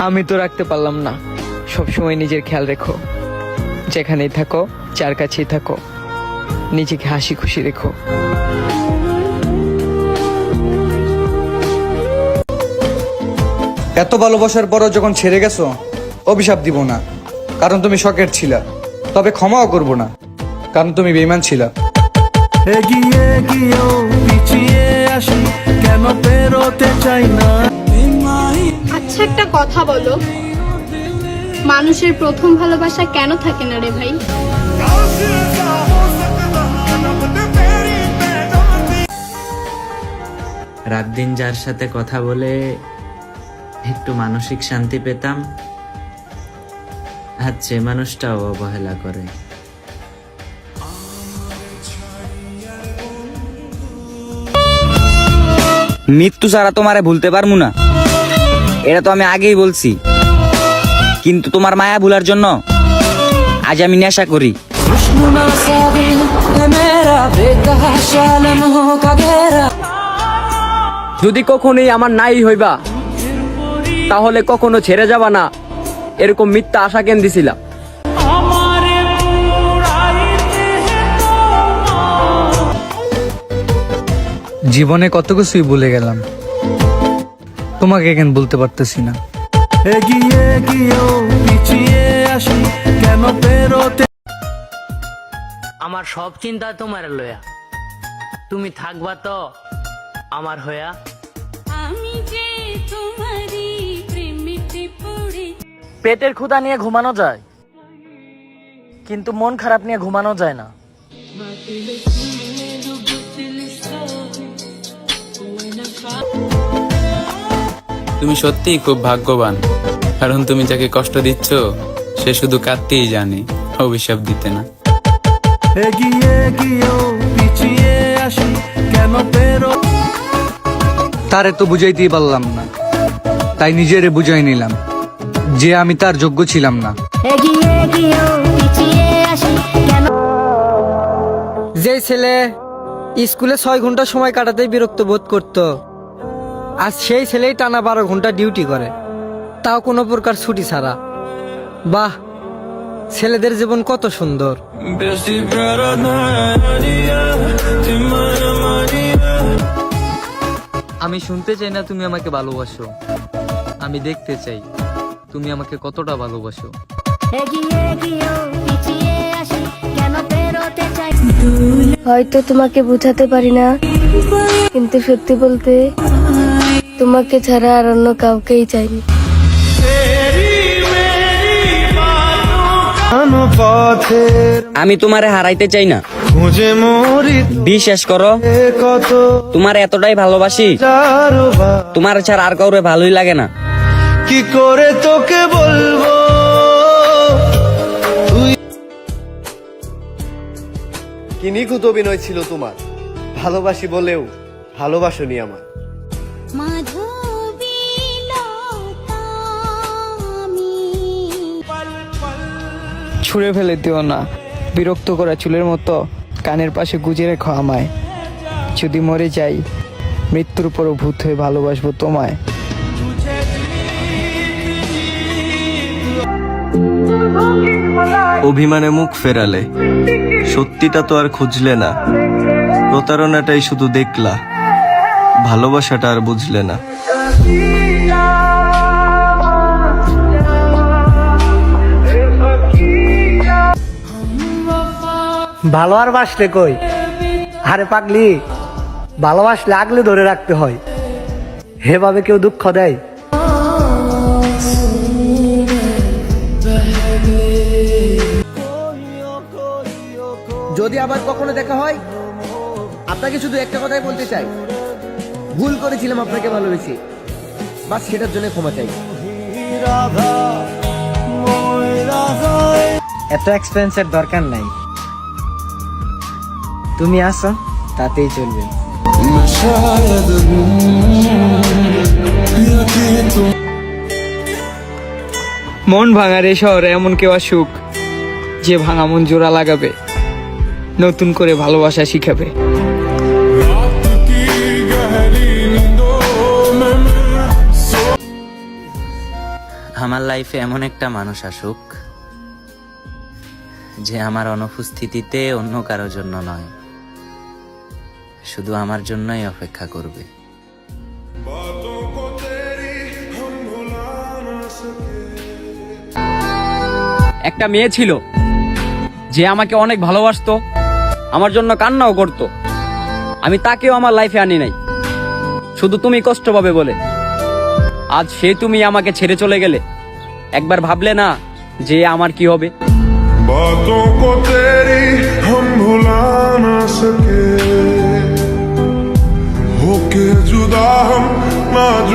আমি তো রাখতে পারলাম না। সবসময় নিজের খেয়াল রেখো, যেখানেই থাকো, যার কাছেই থাকো, নিজেকে হাসি খুশি রেখো। এত ভালোবাসার পরও যখন ছেড়ে গেছো, অভিশাপ দিব না, কারণ তুমি শখের ছিলা। তবে ক্ষমাও করব না, কারণ তুমি বেঈমান ছিলা। এগিয়ে গিয়েও পিছিয়ে আসি, কেন পেরোতে চাই না। আচ্ছা একটা কথা বলো, মানুষের প্রথম ভালোবাসা কেন থাকে না রে ভাই? রাত দিন যার সাথে কথা বলে একটু মানসিক শান্তি পেতাম, আজ সে মানুষটাও অবহেলা করে। মৃত্যু ছাড়া তোমারে ভুলতে পারবো না, এটা তো আমি আগেই বলছি। কিন্তু তোমার মায়া ভুলার জন্য আজ আমি নেশা করি। যদি কখনোই আমার নাই হইবা, তাহলে কখনো ছেড়ে যাবা না, এরকম মিথ্যা আশা কেন দিছিলা? জীবনে কত কিছুই ভুলে গেলাম, তোমাকে কেন বলতে পারতেছি না। এগিয়ে গিয়েও পিছিয়ে আসি, কেন পেরোতে। আমার সব চিন্তা তোমার লয়া, তুমি থাকবা তো আমার হয়া। পেটের ক্ষুধা নিয়ে ঘুমানো যায়, কিন্তু মন খারাপ নিয়ে ঘুমানো যায় না। তুমি সত্যিই খুব ভাগ্যবান, কারণ তুমি যাকে কষ্ট দিচ্ছ সে শুধু কাঁদতেই জানে, অভিশাপ দিতে না। এগিয়ে গিয়েও পিছিয়ে আসি, কেন পেরো। তারে তো বুঝাইতেই পারলাম না, তাই নিজেরে বুঝাই নিলাম যে আমি তার যোগ্য ছিলাম না। যে ছেলে স্কুলে 6 ঘন্টা সময় কাটাতেই বিরক্ত বোধ করত, আজ সেই ছেলেই টানা 12 ঘন্টা ডিউটি করে, তাও কোনো প্রকার ছুটি ছাড়া। বাহ, ছেলেদের জীবন কত সুন্দর। আমি শুনতে চাই না তুমি আমাকে ভালোবাসো, আমি দেখতে চাই তুমি আমাকে কতটা ভালোবাসো। হয়তো তোমাকে বোঝাতে পারি না, কিন্তু সত্যি বলতে তোমাকে ছাড়া আর অন্য কাউকেই চাইনি। আমি তোমারে হারাইতে চাই না, খুঁজে মরি বিশ্বাস করো। কত তোমার এতটাই ভালোবাসি, তোমার ছাড়া আর কাউরে ভালোই লাগে না। কি করে তোকে বলবো। কি নিখুঁত অভিনয় ছিল তোমার, ভালোবাসি বলেও ভালোবাসনি আমার। ছুঁড়ে ফেলে দিও না, বিরক্ত করা চুলের মতো কানের পাশে গুজে রেখো আমায়। যদি মরে যাই, মৃত্যুর পরও ভূত হয়ে ভালোবাসবো তোমায়। অভিমানে মুখ ফেরালে, সত্যিটা তো আর খুঁজলে না। প্রতারণাটাই শুধু দেখলা, ভালোবাসাটা আর বুঝলে না। ভালো আর বাসলে কই, আরে পাগলি, ভালোবাসলে আগলে ধরে রাখতে হয়। হেভাবে কেউ দুঃখ দেয়? যদি আবার কখনো দেখা হয়, আপনাকে শুধু একটা কথাই বলতে চাই, ভুল করেছিলাম আপনাকে ভালোবেসে, বাস সেটার জন্য ক্ষমা চাই। এত এক্সপেন্সের দরকার নাই, তুমি আসো তাতেই চলবে। মন ভাঙার এই শহরে এমন কেউ আসুক যে ভাঙা মন জোড়া লাগাবে, নতুন করে ভালোবাসা শিখাবে। আমার লাইফে এমন একটা মানুষ আসুক যে আমার অনুপস্থিতিতে অন্য কারোর জন্য নয়, শুধু আমার জন্যই অপেক্ষা করবে। একটা মেয়ে ছিল যে আমাকে অনেক ভালোবাসতো, আমার জন্য কান্নাও করত। আমি তাকেও আমার লাইফে আনি নাই, শুধু তুমি কষ্ট পাবে বলে। আজ সেই তুমি আমাকে ছেড়ে চলে গেলে, একবার ভাবলে না যে আমার কি হবে? बातों को तेरी हम भुला ना सके, होके जुदा हम ना जुदा।